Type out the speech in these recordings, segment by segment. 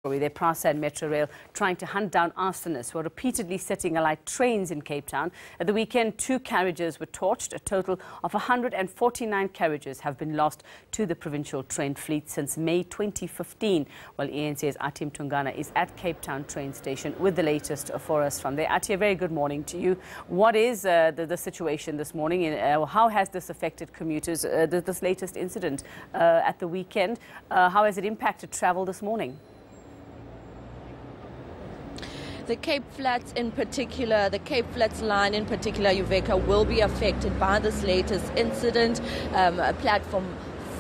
They're Prasa and metrorail trying to hunt down arsonists who are repeatedly setting alight trains in Cape Town. At the weekend, 2 carriages were torched. A total of 149 carriages have been lost to the provincial train fleet since May 2015. Well, eNCA's Athi Mtongana is at Cape Town train station with the latest for us from there. Athi, a very good morning to you. What is the situation this morning? How has this affected commuters, this latest incident at the weekend? How has it impacted travel this morning? The Cape Flats in particular, the Cape Flats line in particular, Uveka, will be affected by this latest incident. Platform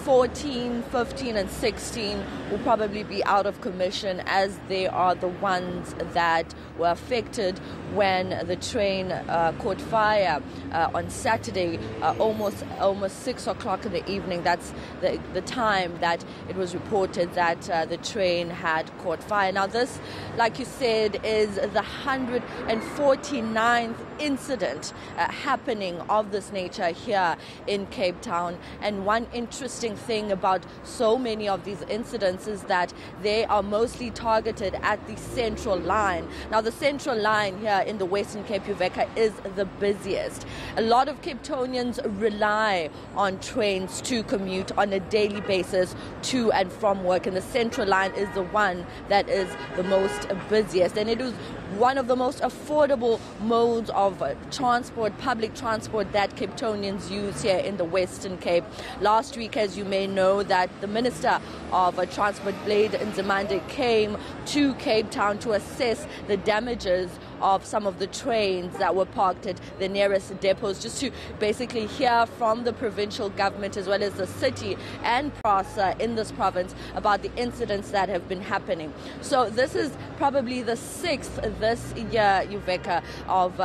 14, 15 and 16 will probably be out of commission as they are the ones that were affected when the train caught fire on Saturday, almost 6 o'clock in the evening. That's the time that it was reported that the train had caught fire. Now this, like you said, is the 149th incident happening of this nature here in Cape Town. And one interesting thing about so many of these incidents is that they are mostly targeted at the central line. Now the central line here in the Western Cape, Uveka, is the busiest. A lot of Cape Townians rely on trains to commute on a daily basis to and from work, and the central line is the one that is the most busiest, and it is one of the most affordable modes of transport, public transport, that Cape Townians use here in the Western Cape. Last week, as you may know, that the Minister of Transport, Blade Nzimande, came to Cape Town to assess the damages of some of the trains that were parked at the nearest depots, just to basically hear from the provincial government as well as the city and Prasa in this province about the incidents that have been happening. So this is probably the 6th this year, Uveka, of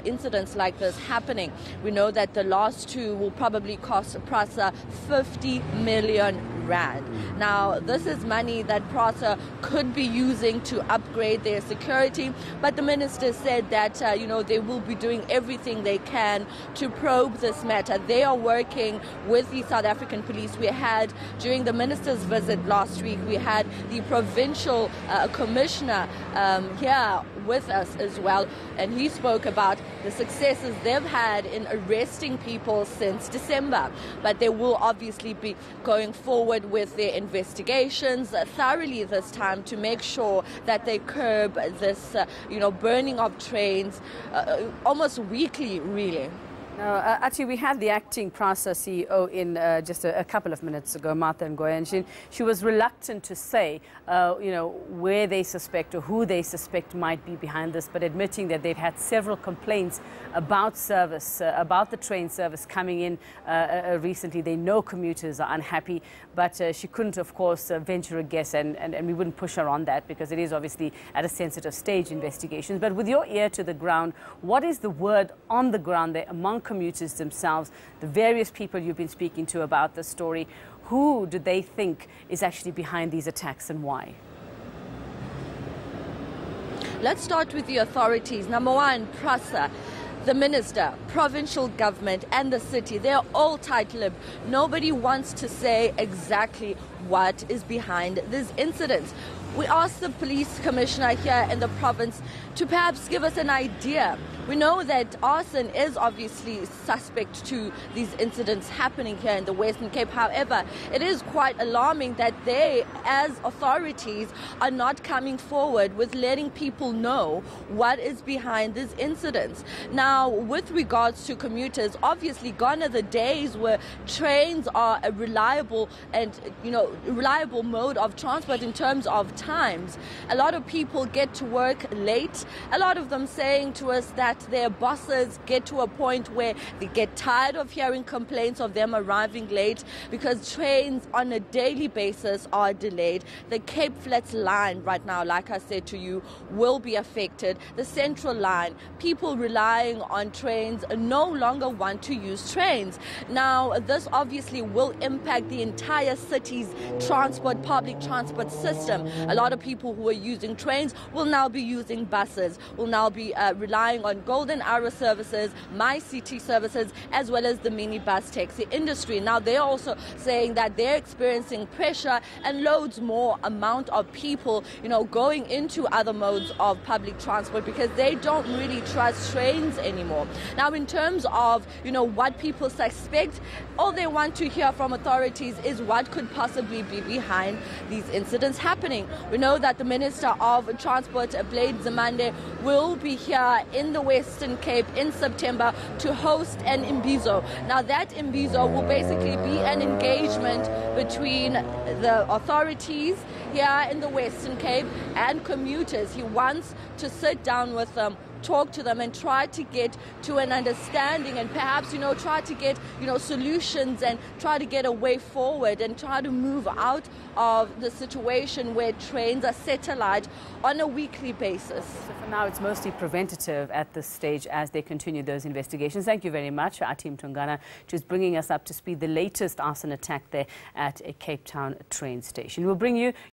incidents like this happening. We know that the last 2 will probably cost Prasa 50 million rand. Now, this is money that Prasa could be using to upgrade their security, but the minister said that, they will be doing everything they can to probe this matter. They are working with the South African police. We had, during the minister's visit last week, we had the provincial commissioner here with us as well, and he spoke about the successes they've had in arresting people since December. But they will obviously be going forward with their investigations thoroughly this time to make sure that they curb this, burning of trains almost weekly, really. Now, actually, we had the acting Prasa CEO in just a couple of minutes ago, Martha Ngoya, and she was reluctant to say, where they suspect or who they suspect might be behind this, but admitting that they've had several complaints about service, about the train service coming in recently. They know commuters are unhappy, but she couldn't, of course, venture a guess, and we wouldn't push her on that because it is obviously at a sensitive stage, investigations. But with your ear to the ground, what is the word on the ground there among commuters themselves, the various people you've been speaking to about this story? Who do they think is actually behind these attacks and why? Let's start with the authorities. Number one, Prasa. The minister, provincial government and the city, they're all tight-lipped. Nobody wants to say exactly what is behind these incidents. We asked the police commissioner here in the province to perhaps give us an idea. We know that arson is obviously suspect to these incidents happening here in the Western Cape. However, it is quite alarming that they, as authorities, are not coming forward with letting people know what is behind these incidents. Now, with regards to commuters, obviously gone are the days where trains are a reliable and, reliable mode of transport in terms of times. A lot of people get to work late. A lot of them saying to us that their bosses get to a point where they get tired of hearing complaints of them arriving late because trains on a daily basis are delayed. The Cape Flats line right now, like I said to you, will be affected. The central line, people relying on trains no longer want to use trains. Now, this obviously will impact the entire city's public transport system. A A lot of people who are using trains will now be using buses, will now be relying on golden hour services, my city services, as well as the minibus taxi industry. Now they're also saying that they're experiencing pressure and loads more amount of people, going into other modes of public transport because they don't really trust trains anymore. Now, in terms of, what people suspect, all they want to hear from authorities is what could possibly be behind these incidents happening. We know that the Minister of Transport, Blade Zamande, will be here in the Western Cape in September to host an imbizo. Now, that imbizo will basically be an engagement between the authorities here in the Western Cape and commuters. He wants to sit down with them, talk to them, and try to get to an understanding, and perhaps try to get solutions and try to get a way forward and try to move out of the situation where trains are satellite on a weekly basis. So for now it's mostly preventative at this stage as they continue those investigations. Thank you very much, Athi Mtongana, just bringing us up to speed the latest arson attack there at a Cape Town train station. We'll bring you